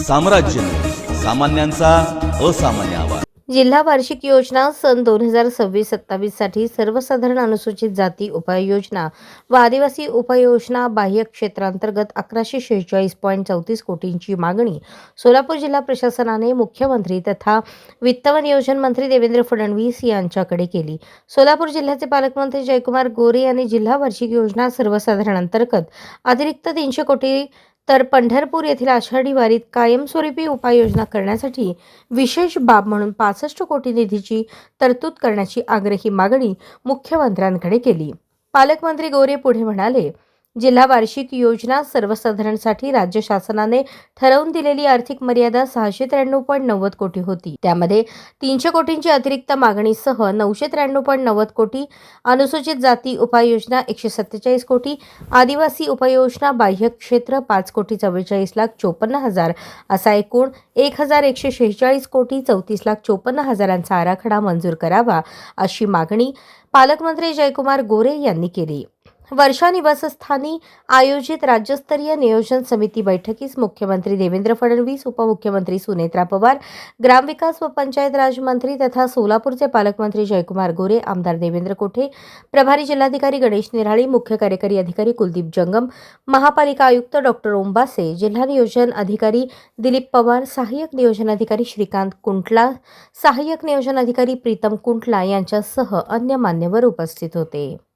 साम्राज्य सामान्यांचा असामान्य आवाज। जिल्हा वार्षिक योजना सन 2026-27 साठी सर्वसाधारण अनुसूचित जाती उपाययोजना व आदिवासी उपाययोजना बाह्य क्षेत्रांतर्गत 1146.34 कोटींची मागणी सोलापूर जिल्हा प्रशासनाने मुख्यमंत्री तथा वित्त व नियोजन मंत्री देवेंद्र फडणवीस यांच्याकडे केली। सोलापूर जिल्ह्याचे पालकमंत्री जयकुमार गोरे यांनी जिल्हा वार्षिक योजना सर्वसाधारण अंतर्गत अतिरिक्त 300 कोटी तर पंढरपूर येथील आषाढी वारीत कायमस्वरूपी उपाययोजना करण्यासाठी विशेष बाब म्हणून 65 कोटी निधीची तरतूद करण्याची आग्रही मागणी मुख्यमंत्र्यांकडे केली। पालकमंत्री गोरे पुढे म्हणाले, जिल्हा वार्षिक योजना सर्वसाधारणसाठी राज्य शासनाने ठरवून दिलेली आर्थिक मर्यादा 693.90 कोटी होती। त्यामध्ये 300 कोटींची अतिरिक्त मागणीसह 993.90 कोटी, अनुसूचित जाती उपाययोजना 147 कोटी, आदिवासी उपाययोजना बाह्य क्षेत्र 5,44,54,000 असा एकूण 1,146 कोटी 34,54,000 आराखडा मंजूर करावा अशी मागणी पालकमंत्री जयकुमार गोरे यांनी केली। वर्षा निवासस्थानी आयोजित राज्यस्तरीय नियोजन समिती बैठकीस मुख्यमंत्री देवेंद्र फडणवीस, उपमुख्यमंत्री सुनेत्रा पवार, ग्रामविकास व पंचायत राज मंत्री तथा सोलापूरचे पालकमंत्री जयकुमार गोरे, आमदार देवेंद्र कोठे, प्रभारी जिल्हाधिकारी गणेश निराळी, मुख्य कार्यकारी अधिकारी कुलदीप जंगम, महापालिका आयुक्त डॉक्टर ओंबासे, जिल्हा नियोजन अधिकारी दिलीप पवार, सहाय्यक नियोजन अधिकारी श्रीकांत कुंटला, सहाय्यक नियोजन अधिकारी प्रीतम कुंटला यांच्यासह अन्य मान्यवर उपस्थित होते।